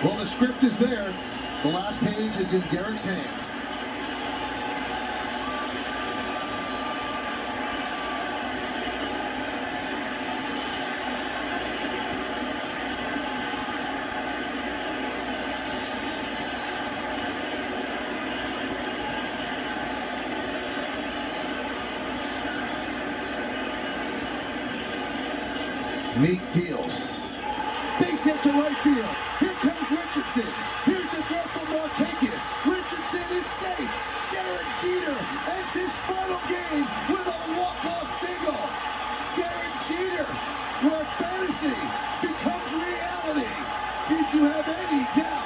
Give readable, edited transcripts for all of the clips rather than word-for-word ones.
Well, the script is there. The last page is in Derek's hands. Meek deals. Base hit to right field. Here comes Richardson. Here's the throw from Markakis. Richardson is safe. Derek Jeter ends his final game with a walk-off single. Derek Jeter, where fantasy becomes reality. Did you have any doubt?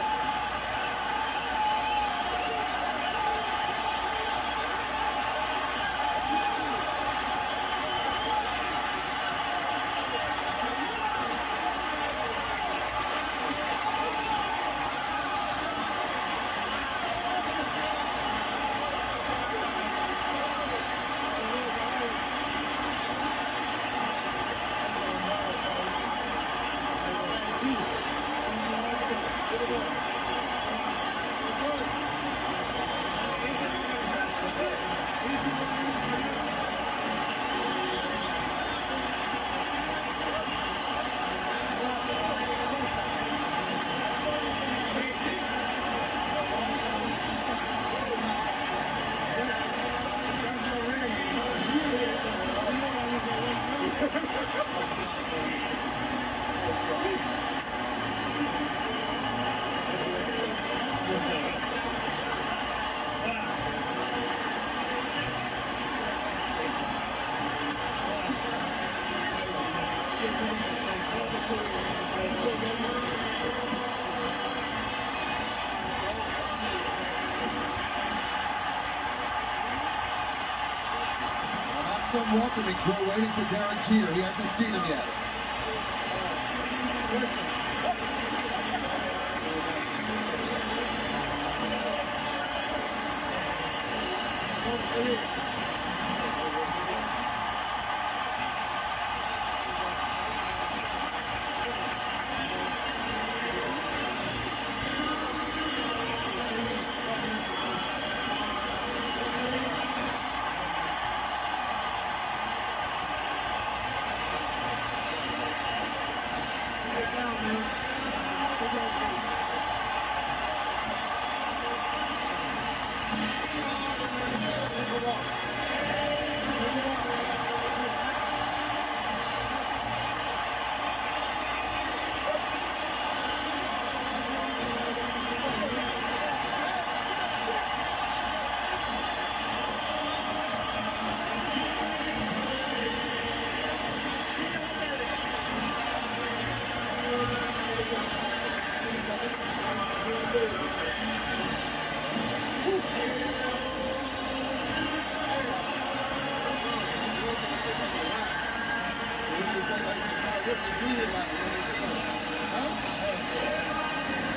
Some welcoming crew waiting for Derek Jeter. He hasn't seen him yet.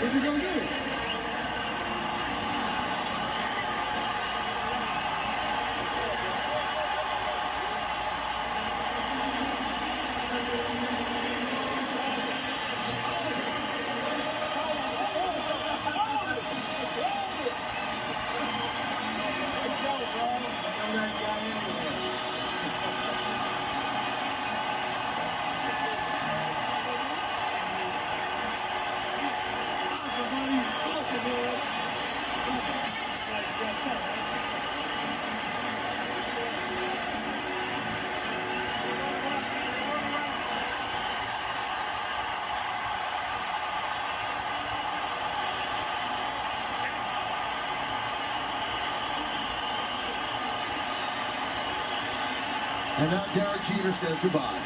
What's he gonna do? And now Derek Jeter says goodbye.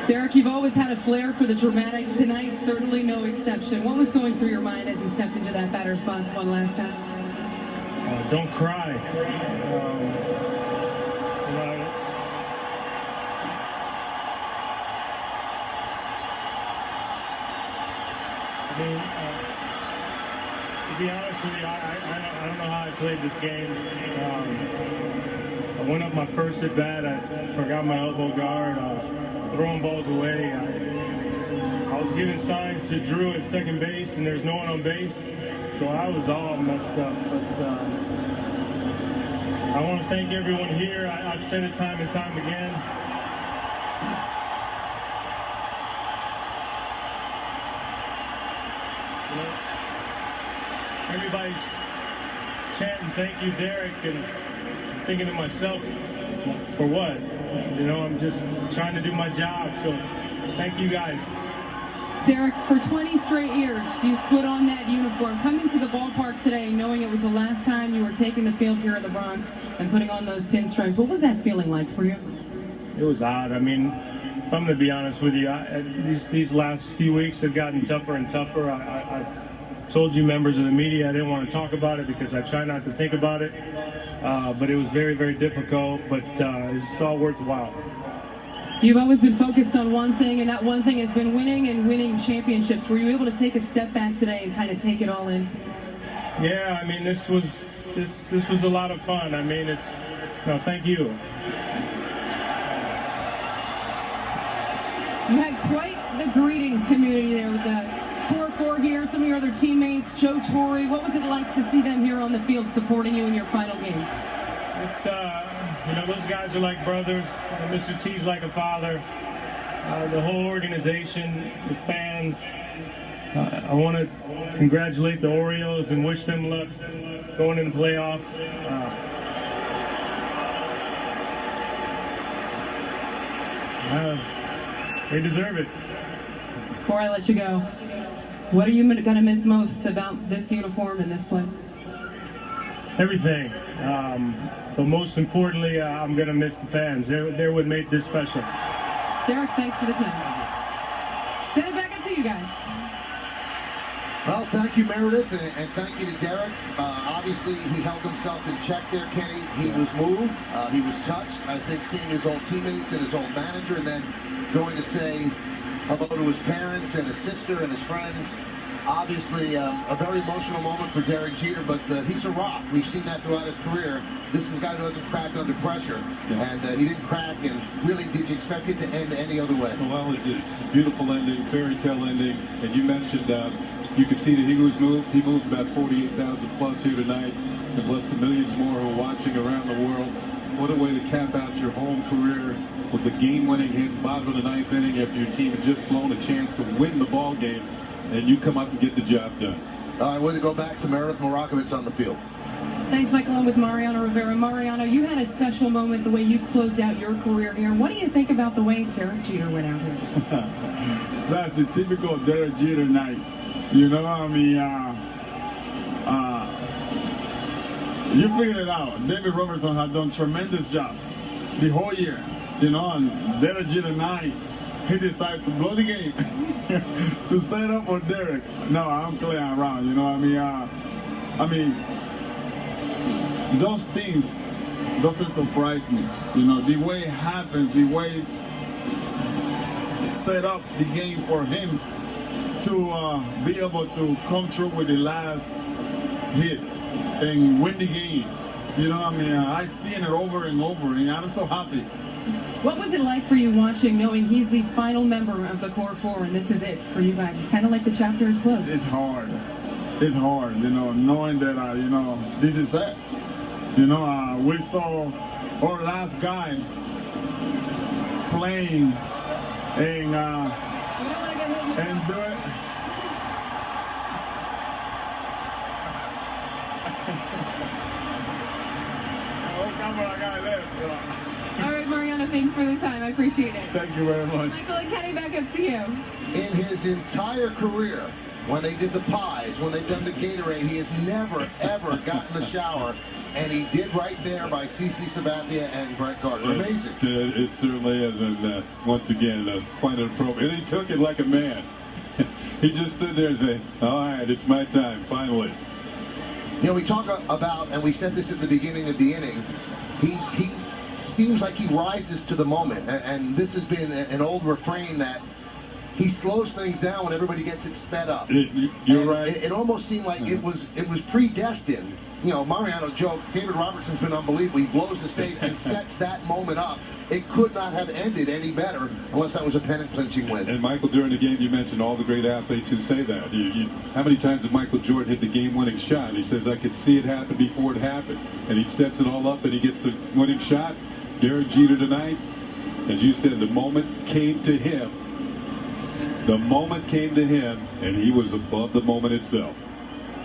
Derek, you've always had a flair for the dramatic. Tonight, certainly no exception. What was going through your mind as you stepped into that batter's box one last time? Don't cry. To be honest with you, I don't know how I played this game. I went up my first at bat. I forgot my elbow guard. I was throwing balls away. I was giving signs to Drew at second base, and there's no one on base. So I was all messed up. But I want to thank everyone here. I've said it time and time again. Everybody's chanting, "Thank you, Derek," and I'm thinking to myself, for what? You know, I'm just trying to do my job, so thank you guys. Derek, for 20 straight years, you've put on that uniform. Coming to the ballpark today, knowing it was the last time you were taking the field here in the Bronx and putting on those pinstripes, what was that feeling like for you? It was odd. I mean, if I'm going to be honest with you, these last few weeks have gotten tougher and tougher. I told you members of the media I didn't want to talk about it because I try not to think about it, but it was very, very difficult, but it's all worthwhile. You've always been focused on one thing, and that one thing has been winning and winning championships. Were you able to take a step back today and kind of take it all in? Yeah, I mean, this was a lot of fun. I mean, thank you. You had quite the greeting community there with the Core 4 here, some of your other teammates, Joe Torre. What was it like to see them here on the field supporting you in your final game? It's, you know, those guys are like brothers. Mr. T's like a father. The whole organization, the fans. I want to congratulate the Orioles and wish them luck going into the playoffs. They deserve it. Before I let you go, what are you going to miss most about this uniform and this place? Everything. But most importantly, I'm going to miss the fans. They're what made this special. Derek, thanks for the time. Send it back up to you guys. Well, thank you, Meredith, and thank you to Derek. Obviously, he held himself in check there, Kenny. He was moved. He was touched. I think seeing his old teammates and his old manager, and then going to say hello to his parents and his sister and his friends. Obviously, a very emotional moment for Derek Jeter, but he's a rock. We've seen that throughout his career. This is a guy who doesn't crack under pressure, and he didn't crack. And really, did you expect it to end any other way? Well, it did. It's a beautiful ending, fairy tale ending. And you mentioned you could see that he was moved. He moved about 48,000 plus here tonight, and plus the millions more who are watching around the world. What a way to cap out your home career with the game-winning hit, bottom of the ninth inning, after your team had just blown a chance to win the ball game. And you come up and get the job done. All right, way to go back to Meredith Morakovitz on the field. Thanks, Michael. I'm with Mariano Rivera. Mariano, you had a special moment the way you closed out your career here. What do you think about the way Derek Jeter went out here? That's the typical Derek Jeter night. You know, I mean, you figured it out. David Robertson had done a tremendous job the whole year. You know, and Derek Jeter night, he decided to blow the game to set up for Derek. No, I'm playing around, you know what I mean, those things doesn't surprise me. You know, the way it happens, the way set up the game for him to be able to come through with the last hit and win the game. You know what I mean? I've seen it over and over, and I'm so happy. What was it like for you watching, knowing he's the final member of the Core 4 and this is it for you guys? It's kind of like the chapter is closed. It's hard. It's hard, you know, knowing that, you know, this is it. You know, we saw our last guy playing and do it. Oh, camera guy left. All right, Mariano, thanks for the time. I appreciate it. Thank you very much. Michael and Kenny, back up to you. In his entire career, when they did the pies, when they've done the Gatorade, he has never, ever gotten in the shower and he did right there by CC Sabathia and Brett Gardner. Amazing. It certainly is, and once again, quite an appropriate. And he took it like a man. He just stood there and said, all right, it's my time, finally. You know, we talk about, and we said this at the beginning of the inning, he seems like he rises to the moment, and this has been an old refrain that he slows things down when everybody gets it sped up. You're right. It almost seemed like it was predestined. You know, Mariano joked, David Robertson's been unbelievable. He blows the save and sets that moment up. It could not have ended any better unless that was a pennant-clinching win. And Michael, during the game, you mentioned all the great athletes who say that. How many times did Michael Jordan hit the game-winning shot? He says, I could see it happen before it happened. And he sets it all up and he gets the winning shot. Derek Jeter tonight, as you said, the moment came to him. The moment came to him, and he was above the moment itself.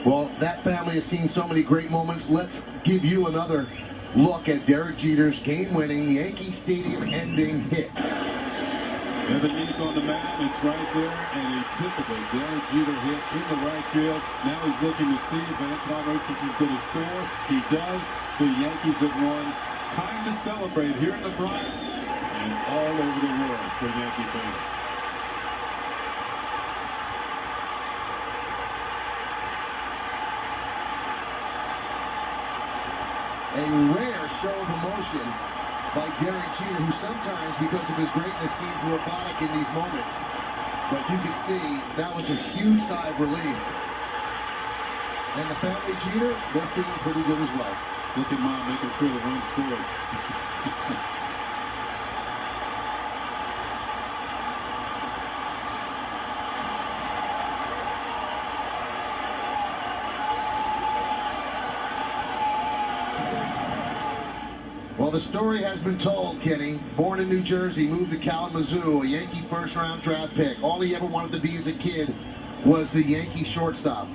Well, that family has seen so many great moments. Let's give you another look at Derek Jeter's game-winning Yankee Stadium-ending hit. Evan Neek on the mound, it's right there, and a typical Derek Jeter hit in the right field. Now he's looking to see if Antoine Richardson's going to score. He does. The Yankees have won. Time to celebrate here in the Bronx and all over the world for Yankee fans. A rare show of emotion by Derek Jeter, who sometimes, because of his greatness, seems robotic in these moments. But you can see that was a huge sigh of relief. And the family Jeter, they're feeling pretty good as well. Look at Mom making sure the run scores. Well, the story has been told, Kenny. Born in New Jersey, moved to Kalamazoo, a Yankee first-round draft pick. All he ever wanted to be as a kid was the Yankee shortstop.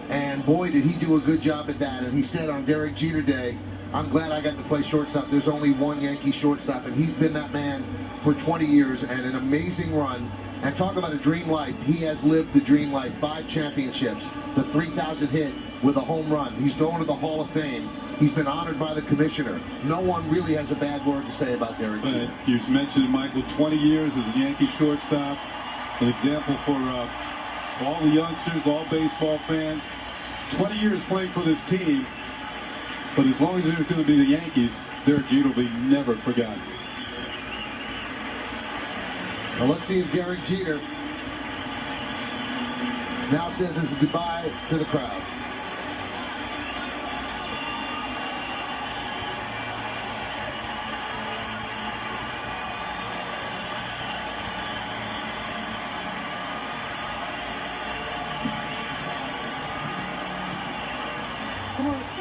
And boy, did he do a good job at that. And he said on Derek Jeter Day, I'm glad I got to play shortstop. There's only one Yankee shortstop, and he's been that man for 20 years and an amazing run. And talk about a dream life. He has lived the dream life. 5 championships, the 3,000 hit with a home run. He's going to the Hall of Fame. He's been honored by the commissioner. No one really has a bad word to say about Derek Jeter. You mentioned, Michael, 20 years as a Yankee shortstop. An example for all the youngsters, all baseball fans. 20 years playing for this team. But as long as there's going to be the Yankees, Derek Jeter will be never forgotten. Well, let's see if Derek Jeter now says his goodbye to the crowd. Come on.